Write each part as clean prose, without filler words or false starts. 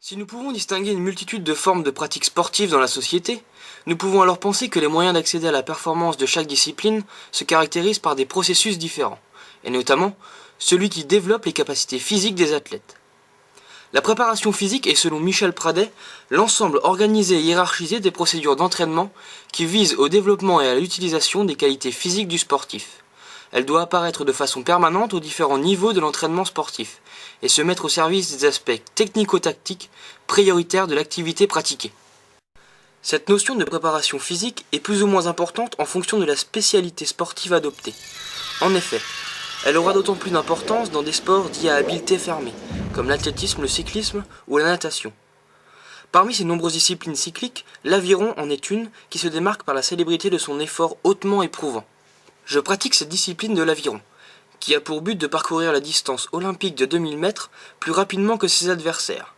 Si nous pouvons distinguer une multitude de formes de pratiques sportives dans la société, nous pouvons alors penser que les moyens d'accéder à la performance de chaque discipline se caractérisent par des processus différents, et notamment celui qui développe les capacités physiques des athlètes. La préparation physique est, selon Michel Pradet, l'ensemble organisé et hiérarchisé des procédures d'entraînement qui visent au développement et à l'utilisation des qualités physiques du sportif. Elle doit apparaître de façon permanente aux différents niveaux de l'entraînement sportif et se mettre au service des aspects technico-tactiques prioritaires de l'activité pratiquée. Cette notion de préparation physique est plus ou moins importante en fonction de la spécialité sportive adoptée. En effet, elle aura d'autant plus d'importance dans des sports dits à habileté fermée, comme l'athlétisme, le cyclisme ou la natation. Parmi ces nombreuses disciplines cycliques, l'aviron en est une qui se démarque par la célébrité de son effort hautement éprouvant. Je pratique cette discipline de l'aviron, qui a pour but de parcourir la distance olympique de 2000 mètres plus rapidement que ses adversaires.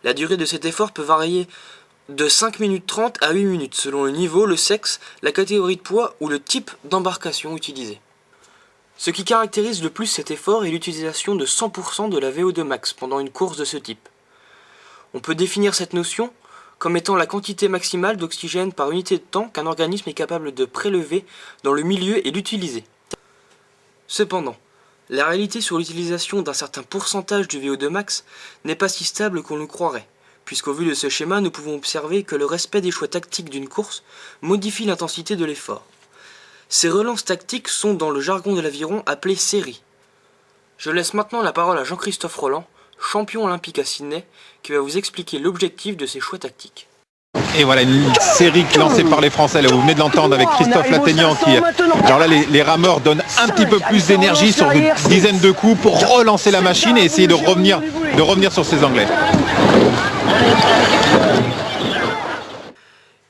La durée de cet effort peut varier de 5 minutes 30 à 8 minutes selon le niveau, le sexe, la catégorie de poids ou le type d'embarcation utilisée. Ce qui caractérise le plus cet effort est l'utilisation de 100% de la VO2 max pendant une course de ce type. On peut définir cette notion comme étant la quantité maximale d'oxygène par unité de temps qu'un organisme est capable de prélever dans le milieu et d'utiliser. Cependant, la réalité sur l'utilisation d'un certain pourcentage du VO2 max n'est pas si stable qu'on le croirait, puisqu'au vu de ce schéma, nous pouvons observer que le respect des choix tactiques d'une course modifie l'intensité de l'effort. Ces relances tactiques sont, dans le jargon de l'aviron, appelées séries. Je laisse maintenant la parole à Jean-Christophe Rolland, champion olympique à Sydney, qui va vous expliquer l'objectif de ces choix tactiques. Et voilà une série lancée par les Français, là, vous venez de l'entendre avec Christophe Latteignant qui... Alors là les rameurs donnent un petit peu plus d'énergie sur une dizaine de coups pour relancer la machine et essayer de revenir sur ces Anglais.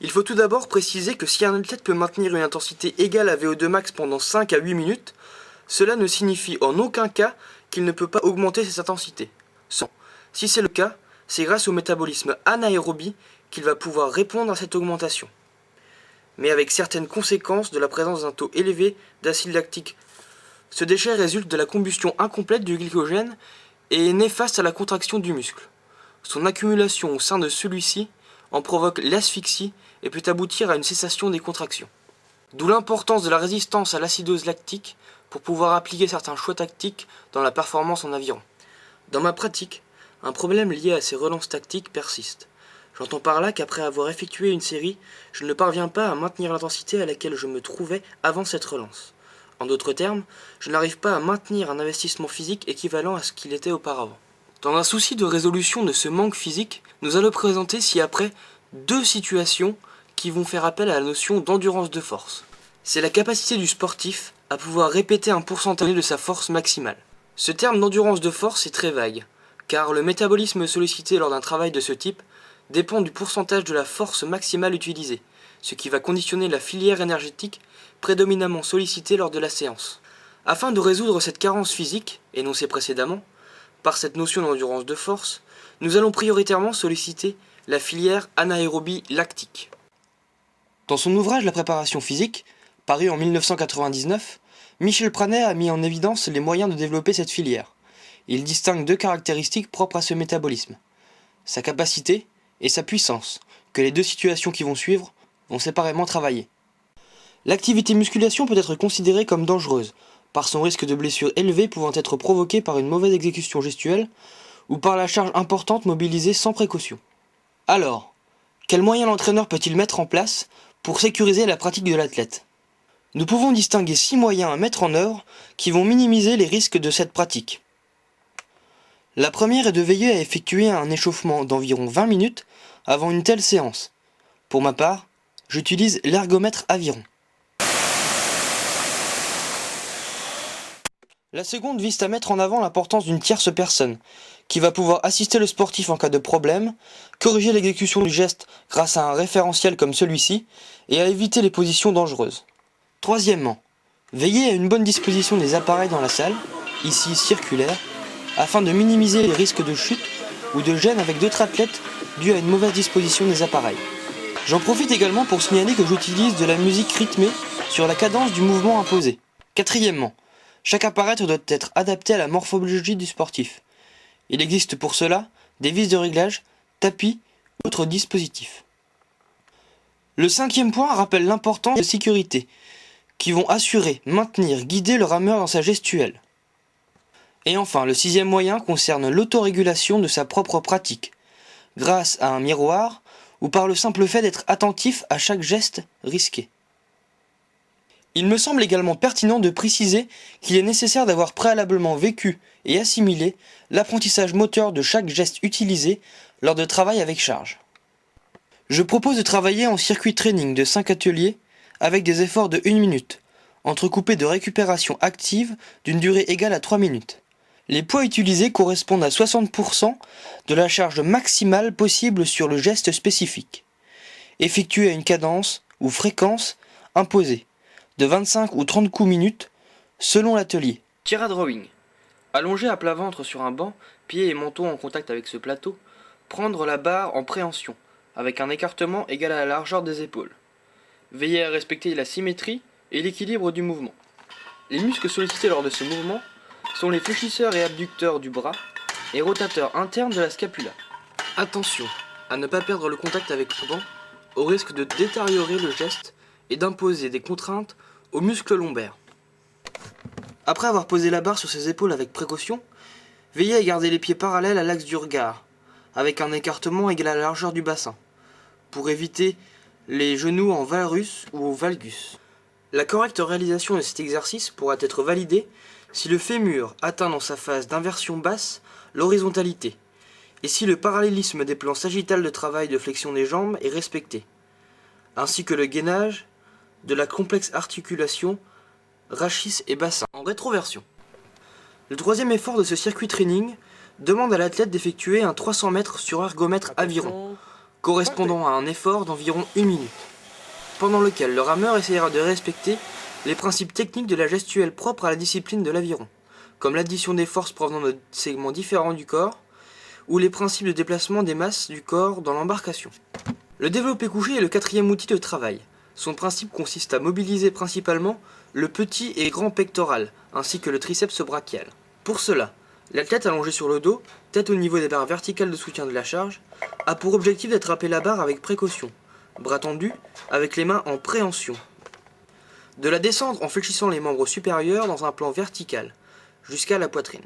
Il faut tout d'abord préciser que si un athlète peut maintenir une intensité égale à VO2 max pendant 5 à 8 minutes, cela ne signifie en aucun cas qu'il ne peut pas augmenter cette intensité. Si c'est le cas, c'est grâce au métabolisme anaérobie qu'il va pouvoir répondre à cette augmentation. Mais avec certaines conséquences de la présence d'un taux élevé d'acide lactique. Ce déchet résulte de la combustion incomplète du glycogène et est néfaste à la contraction du muscle. Son accumulation au sein de celui-ci en provoque l'asphyxie et peut aboutir à une cessation des contractions. D'où l'importance de la résistance à l'acidose lactique pour pouvoir appliquer certains choix tactiques dans la performance en aviron. Dans ma pratique, un problème lié à ces relances tactiques persiste. J'entends par là qu'après avoir effectué une série, je ne parviens pas à maintenir l'intensité à laquelle je me trouvais avant cette relance. En d'autres termes, je n'arrive pas à maintenir un investissement physique équivalent à ce qu'il était auparavant. Dans un souci de résolution de ce manque physique, nous allons présenter ci-après deux situations qui vont faire appel à la notion d'endurance de force. C'est la capacité du sportif à pouvoir répéter un pourcentage de sa force maximale. Ce terme d'endurance de force est très vague, car le métabolisme sollicité lors d'un travail de ce type dépend du pourcentage de la force maximale utilisée, ce qui va conditionner la filière énergétique prédominamment sollicitée lors de la séance. Afin de résoudre cette carence physique, énoncée précédemment, par cette notion d'endurance de force, nous allons prioritairement solliciter la filière anaérobie lactique. Dans son ouvrage La préparation physique, paru en 1999, Michel Pradet a mis en évidence les moyens de développer cette filière. Il distingue deux caractéristiques propres à ce métabolisme, sa capacité et sa puissance, que les deux situations qui vont suivre vont séparément travailler. L'activité musculation peut être considérée comme dangereuse, par son risque de blessure élevé pouvant être provoqué par une mauvaise exécution gestuelle ou par la charge importante mobilisée sans précaution. Alors, quels moyens l'entraîneur peut-il mettre en place pour sécuriser la pratique de l'athlète ? Nous pouvons distinguer 6 moyens à mettre en œuvre qui vont minimiser les risques de cette pratique. La première est de veiller à effectuer un échauffement d'environ 20 minutes avant une telle séance. Pour ma part, j'utilise l'ergomètre aviron. La seconde vise à mettre en avant l'importance d'une tierce personne, qui va pouvoir assister le sportif en cas de problème, corriger l'exécution du geste grâce à un référentiel comme celui-ci, et à éviter les positions dangereuses. Troisièmement, veiller à une bonne disposition des appareils dans la salle, ici circulaire, afin de minimiser les risques de chute ou de gêne avec d'autres athlètes dus à une mauvaise disposition des appareils. J'en profite également pour signaler que j'utilise de la musique rythmée sur la cadence du mouvement imposé. Quatrièmement, chaque appareil doit être adapté à la morphologie du sportif. Il existe pour cela des vis de réglage tapis ou autres dispositifs. Le cinquième point rappelle l'importance de sécurité, qui vont assurer, maintenir, guider le rameur dans sa gestuelle. Et enfin, le sixième moyen concerne l'autorégulation de sa propre pratique, grâce à un miroir ou par le simple fait d'être attentif à chaque geste risqué. Il me semble également pertinent de préciser qu'il est nécessaire d'avoir préalablement vécu et assimilé l'apprentissage moteur de chaque geste utilisé lors de travail avec charge. Je propose de travailler en circuit training de 5 ateliers avec des efforts de 1 minute, entrecoupés de récupération active d'une durée égale à 3 minutes. Les poids utilisés correspondent à 60% de la charge maximale possible sur le geste spécifique, effectué à une cadence ou fréquence imposée de 25 ou 30 coups minutes selon l'atelier. Tir à drawing. Allongé à plat ventre sur un banc, pieds et menton en contact avec ce plateau, prendre la barre en préhension, avec un écartement égal à la largeur des épaules. Veillez à respecter la symétrie et l'équilibre du mouvement. Les muscles sollicités lors de ce mouvement sont les fléchisseurs et abducteurs du bras et rotateurs internes de la scapula. Attention à ne pas perdre le contact avec le banc au risque de détériorer le geste et d'imposer des contraintes aux muscles lombaires. Après avoir posé la barre sur ses épaules avec précaution, veillez à garder les pieds parallèles à l'axe du regard, avec un écartement égal à la largeur du bassin, pour éviter les genoux en valrus ou au valgus. La correcte réalisation de cet exercice pourra être validée si le fémur atteint dans sa phase d'inversion basse l'horizontalité, et si le parallélisme des plans sagittales de travail de flexion des jambes est respecté, ainsi que le gainage de la complexe articulation rachis et bassin en rétroversion. Le troisième effort de ce circuit training demande à l'athlète d'effectuer un 300 mètres sur ergomètre aviron, correspondant à un effort d'environ 1 minute, pendant lequel le rameur essayera de respecter les principes techniques de la gestuelle propre à la discipline de l'aviron, comme l'addition des forces provenant de segments différents du corps, ou les principes de déplacement des masses du corps dans l'embarcation. Le développé couché est le quatrième outil de travail. Son principe consiste à mobiliser principalement le petit et grand pectoral, ainsi que le triceps brachial. Pour cela, l'athlète allongé sur le dos, tête au niveau des barres verticales de soutien de la charge, a pour objectif d'attraper la barre avec précaution, bras tendus, avec les mains en préhension. De la descendre en fléchissant les membres supérieurs dans un plan vertical, jusqu'à la poitrine.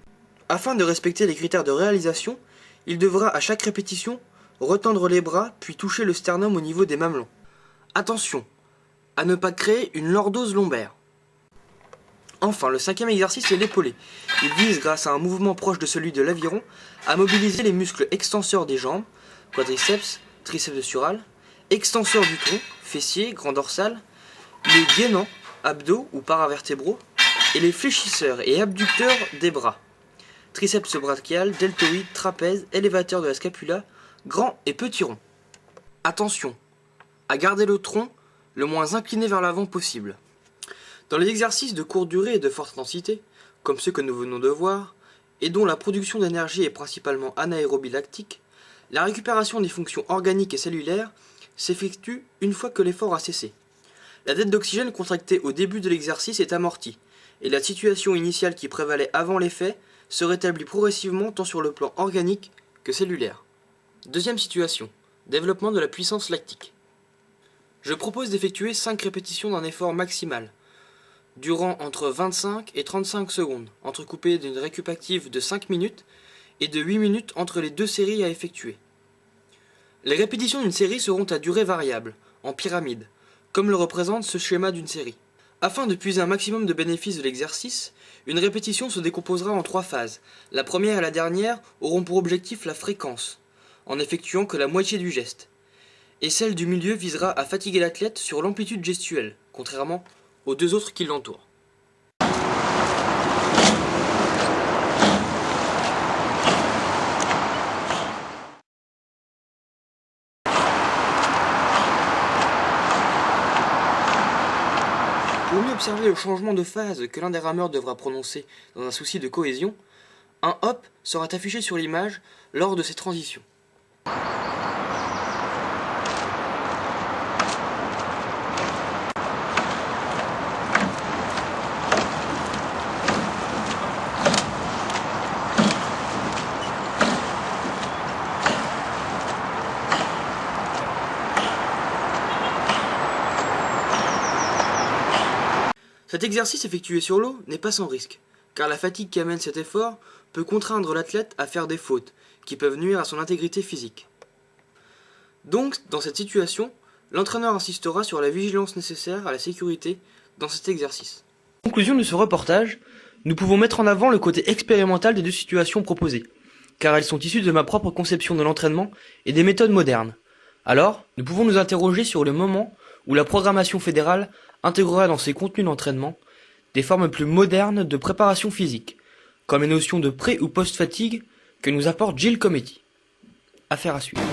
Afin de respecter les critères de réalisation, il devra à chaque répétition retendre les bras puis toucher le sternum au niveau des mamelons. Attention à ne pas créer une lordose lombaire. Enfin, le cinquième exercice est l'épaulé. Il vise, grâce à un mouvement proche de celui de l'aviron, à mobiliser les muscles extenseurs des jambes, quadriceps, triceps sural, extenseurs du tronc, fessiers, grand dorsal, les gainants, abdos ou paravertébraux, et les fléchisseurs et abducteurs des bras, triceps brachial, deltoïde, trapèze, élévateur de la scapula, grand et petit rond. Attention à garder le tronc le moins incliné vers l'avant possible. Dans les exercices de courte durée et de forte intensité, comme ceux que nous venons de voir, et dont la production d'énergie est principalement anaérobie lactique, la récupération des fonctions organiques et cellulaires s'effectue une fois que l'effort a cessé. La dette d'oxygène contractée au début de l'exercice est amortie, et la situation initiale qui prévalait avant l'effet se rétablit progressivement tant sur le plan organique que cellulaire. Deuxième situation, développement de la puissance lactique. Je propose d'effectuer 5 répétitions d'un effort maximal, durant entre 25 et 35 secondes, entrecoupées d'une récup active de 5 minutes et de 8 minutes entre les deux séries à effectuer. Les répétitions d'une série seront à durée variable, en pyramide, comme le représente ce schéma d'une série. Afin de puiser un maximum de bénéfices de l'exercice, une répétition se décomposera en 3 phases. La première et la dernière auront pour objectif la fréquence, en effectuant que la moitié du geste. Et celle du milieu visera à fatiguer l'athlète sur l'amplitude gestuelle, contrairement aux 2 autres qui l'entourent. Pour mieux observer le changement de phase que l'un des rameurs devra prononcer dans un souci de cohésion, un hop sera affiché sur l'image lors de ces transitions. Cet exercice effectué sur l'eau n'est pas sans risque, car la fatigue qu'amène cet effort peut contraindre l'athlète à faire des fautes, qui peuvent nuire à son intégrité physique. Donc, dans cette situation, l'entraîneur insistera sur la vigilance nécessaire à la sécurité dans cet exercice. En conclusion de ce reportage, nous pouvons mettre en avant le côté expérimental des deux situations proposées, car elles sont issues de ma propre conception de l'entraînement et des méthodes modernes. Alors, nous pouvons nous interroger sur le moment où la programmation fédérale intégrera dans ses contenus d'entraînement des formes plus modernes de préparation physique, comme les notions de pré- ou post-fatigue que nous apporte Gilles Cometti. Affaire à suivre.